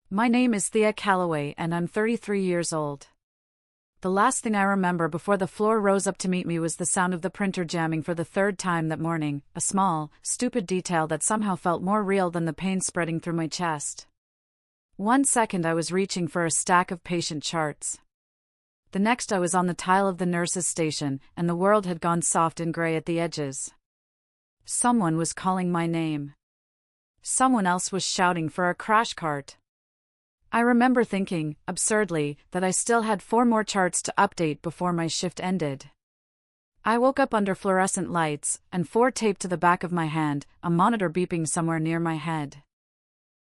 My name is Thea Calloway and I'm 33 years old. The last thing I remember before the floor rose up to meet me was the sound of the printer jamming for the third time that morning, a small, stupid detail that somehow felt more real than the pain spreading through my chest. 1 second I was reaching for a stack of patient charts. The next I was on the tile of the nurse's station, and the world had gone soft and gray at the edges. Someone was calling my name. Someone else was shouting for a crash cart. I remember thinking, absurdly, that I still had 4 more charts to update before my shift ended. I woke up under fluorescent lights, and 4 taped to the back of my hand, a monitor beeping somewhere near my head.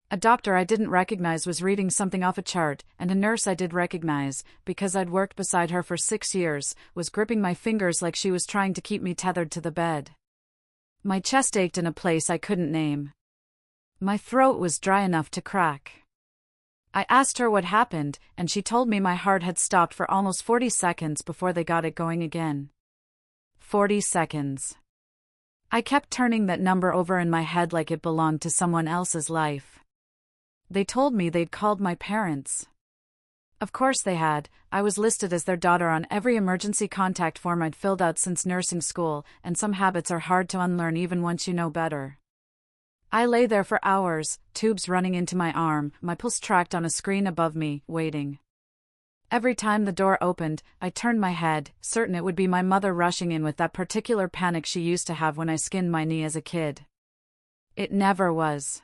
A doctor I didn't recognize was reading something off a chart, and a nurse I did recognize, because I'd worked beside her for 6 years, was gripping my fingers like she was trying to keep me tethered to the bed. My chest ached in a place I couldn't name. My throat was dry enough to crack. I asked her what happened, and she told me my heart had stopped for almost 40 seconds before they got it going again. 40 seconds. I kept turning that number over in my head like it belonged to someone else's life. They told me they'd called my parents. Of course they had. I was listed as their daughter on every emergency contact form I'd filled out since nursing school, and some habits are hard to unlearn even once you know better. I lay there for hours, tubes running into my arm, my pulse tracked on a screen above me, waiting. Every time the door opened, I turned my head, certain it would be my mother rushing in with that particular panic she used to have when I skinned my knee as a kid. It never was.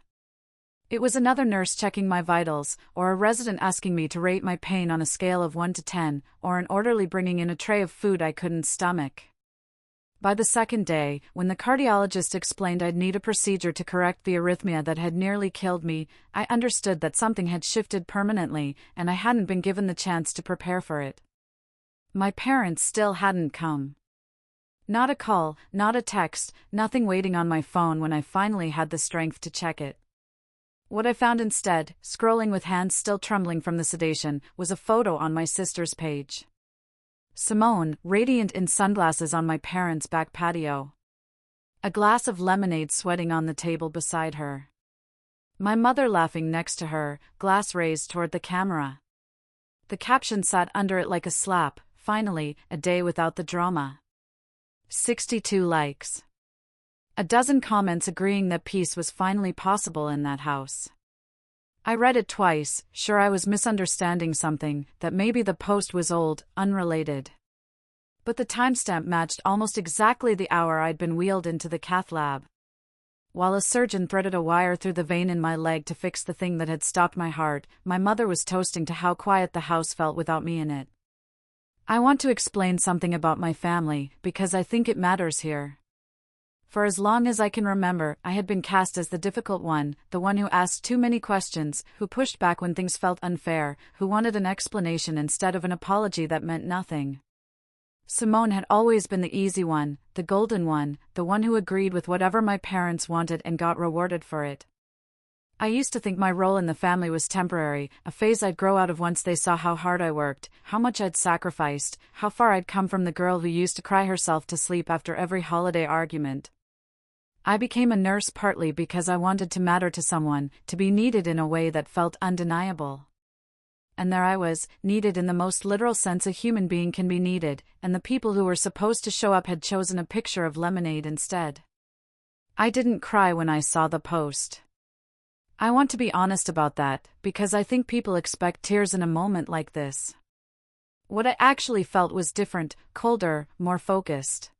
It was another nurse checking my vitals, or a resident asking me to rate my pain on a scale of 1 to 10, or an orderly bringing in a tray of food I couldn't stomach. By the second day, when the cardiologist explained I'd need a procedure to correct the arrhythmia that had nearly killed me, I understood that something had shifted permanently, and I hadn't been given the chance to prepare for it. My parents still hadn't come. Not a call, not a text, nothing waiting on my phone when I finally had the strength to check it. What I found instead, scrolling with hands still trembling from the sedation, was a photo on my sister's page. Simone, radiant in sunglasses on my parents' back patio. A glass of lemonade sweating on the table beside her. My mother laughing next to her, glass raised toward the camera. The caption sat under it like a slap, finally, a day without the drama. 62 likes. A dozen comments agreeing that peace was finally possible in that house. I read it twice, sure I was misunderstanding something, that maybe the post was old, unrelated. But the timestamp matched almost exactly the hour I'd been wheeled into the cath lab. While a surgeon threaded a wire through the vein in my leg to fix the thing that had stopped my heart, my mother was toasting to how quiet the house felt without me in it. I want to explain something about my family, because I think it matters here. For as long as I can remember, I had been cast as the difficult one, the one who asked too many questions, who pushed back when things felt unfair, who wanted an explanation instead of an apology that meant nothing. Simone had always been the easy one, the golden one, the one who agreed with whatever my parents wanted and got rewarded for it. I used to think my role in the family was temporary, a phase I'd grow out of once they saw how hard I worked, how much I'd sacrificed, how far I'd come from the girl who used to cry herself to sleep after every holiday argument. I became a nurse partly because I wanted to matter to someone, to be needed in a way that felt undeniable. And there I was, needed in the most literal sense a human being can be needed, and the people who were supposed to show up had chosen a picture of lemonade instead. I didn't cry when I saw the post. I want to be honest about that, because I think people expect tears in a moment like this. What I actually felt was different, colder, more focused.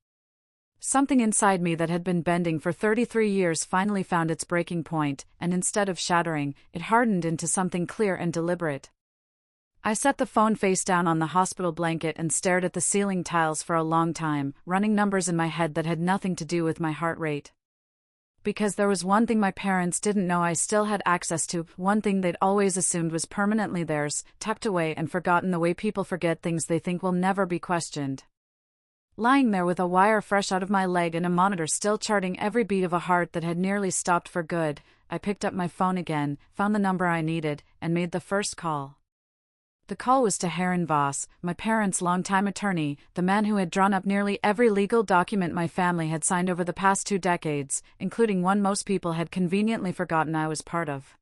Something inside me that had been bending for 33 years finally found its breaking point, and instead of shattering, it hardened into something clear and deliberate. I set the phone face down on the hospital blanket and stared at the ceiling tiles for a long time, running numbers in my head that had nothing to do with my heart rate. Because there was one thing my parents didn't know I still had access to, one thing they'd always assumed was permanently theirs, tucked away and forgotten the way people forget things they think will never be questioned. Lying there with a wire fresh out of my leg and a monitor still charting every beat of a heart that had nearly stopped for good, I picked up my phone again, found the number I needed, and made the first call. The call was to Heron Voss, my parents' longtime attorney, the man who had drawn up nearly every legal document my family had signed over the past 2 decades, including one most people had conveniently forgotten I was part of.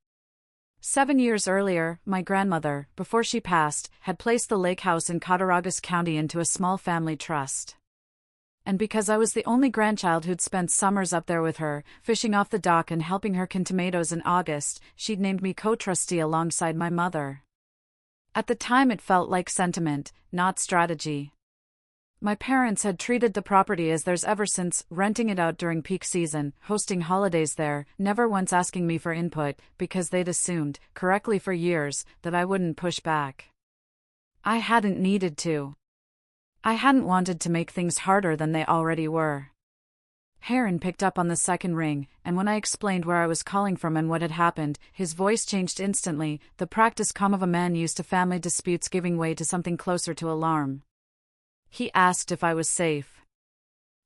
7 years earlier, my grandmother, before she passed, had placed the lake house in Cattaraugus County into a small family trust. And because I was the only grandchild who'd spent summers up there with her, fishing off the dock and helping her can tomatoes in August, she'd named me co-trustee alongside my mother. At the time it felt like sentiment, not strategy. My parents had treated the property as theirs ever since, renting it out during peak season, hosting holidays there, never once asking me for input, because they'd assumed, correctly for years, that I wouldn't push back. I hadn't needed to. I hadn't wanted to make things harder than they already were. Heron picked up on the second ring, and when I explained where I was calling from and what had happened, his voice changed instantly, the practiced calm of a man used to family disputes giving way to something closer to alarm. He asked if I was safe.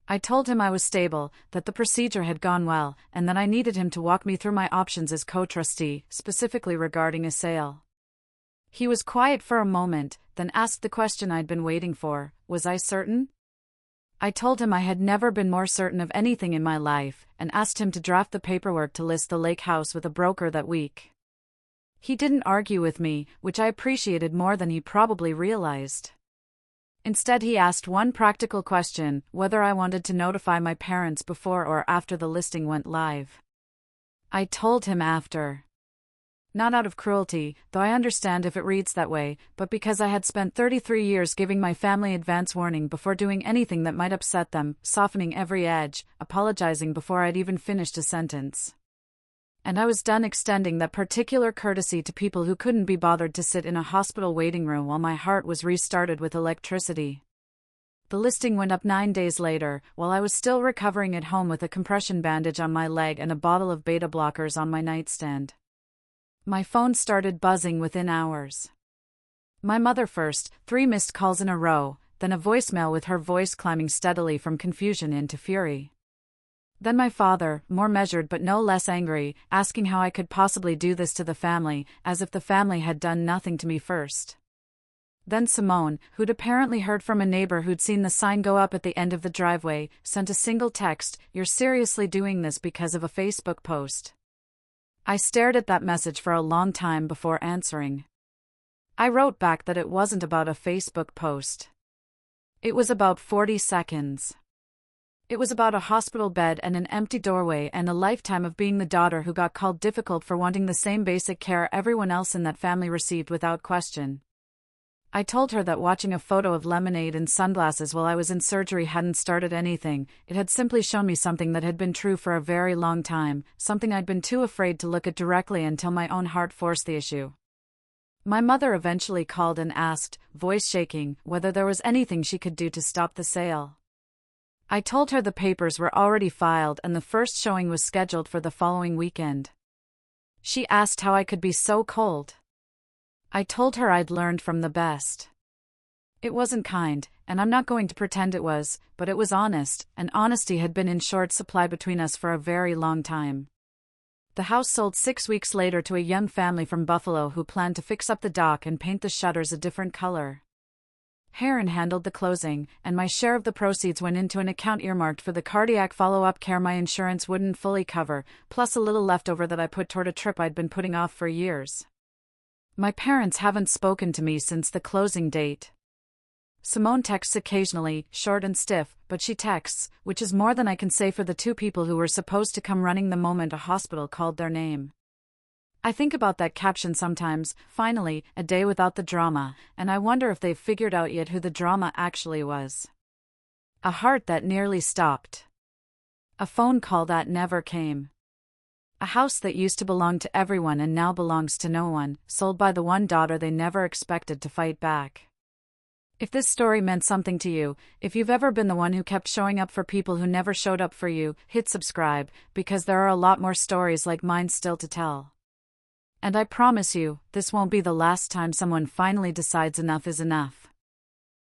I told him I was stable, that the procedure had gone well, and that I needed him to walk me through my options as co-trustee, specifically regarding a sale. He was quiet for a moment, then asked the question I'd been waiting for: was I certain? I told him I had never been more certain of anything in my life, and asked him to draft the paperwork to list the lake house with a broker that week. He didn't argue with me, which I appreciated more than he probably realized. Instead he asked one practical question: whether I wanted to notify my parents before or after the listing went live. I told him after. Not out of cruelty, though I understand if it reads that way, but because I had spent 33 years giving my family advance warning before doing anything that might upset them, softening every edge, apologizing before I'd even finished a sentence. And I was done extending that particular courtesy to people who couldn't be bothered to sit in a hospital waiting room while my heart was restarted with electricity. The listing went up 9 days later, while I was still recovering at home with a compression bandage on my leg and a bottle of beta blockers on my nightstand. My phone started buzzing within hours. My mother first, 3 missed calls in a row, then a voicemail with her voice climbing steadily from confusion into fury. Then my father, more measured but no less angry, asking how I could possibly do this to the family, as if the family had done nothing to me first. Then Simone, who'd apparently heard from a neighbor who'd seen the sign go up at the end of the driveway, sent a single text: "You're seriously doing this because of a Facebook post?" I stared at that message for a long time before answering. I wrote back that it wasn't about a Facebook post. It was about 40 seconds. It was about a hospital bed and an empty doorway and a lifetime of being the daughter who got called difficult for wanting the same basic care everyone else in that family received without question. I told her that watching a photo of lemonade and sunglasses while I was in surgery hadn't started anything, it had simply shown me something that had been true for a very long time, something I'd been too afraid to look at directly until my own heart forced the issue. My mother eventually called and asked, voice shaking, whether there was anything she could do to stop the sale. I told her the papers were already filed and the first showing was scheduled for the following weekend. She asked how I could be so cold. I told her I'd learned from the best. It wasn't kind, and I'm not going to pretend it was, but it was honest, and honesty had been in short supply between us for a very long time. The house sold 6 weeks later to a young family from Buffalo who planned to fix up the dock and paint the shutters a different color. Heron handled the closing, and my share of the proceeds went into an account earmarked for the cardiac follow-up care my insurance wouldn't fully cover, plus a little leftover that I put toward a trip I'd been putting off for years. My parents haven't spoken to me since the closing date. Simone texts occasionally, short and stiff, but she texts, which is more than I can say for the 2 people who were supposed to come running the moment a hospital called their name. I think about that caption sometimes: finally, a day without the drama, and I wonder if they've figured out yet who the drama actually was. A heart that nearly stopped. A phone call that never came. A house that used to belong to everyone and now belongs to no one, sold by the one daughter they never expected to fight back. If this story meant something to you, if you've ever been the one who kept showing up for people who never showed up for you, hit subscribe, because there are a lot more stories like mine still to tell. And I promise you, this won't be the last time someone finally decides enough is enough.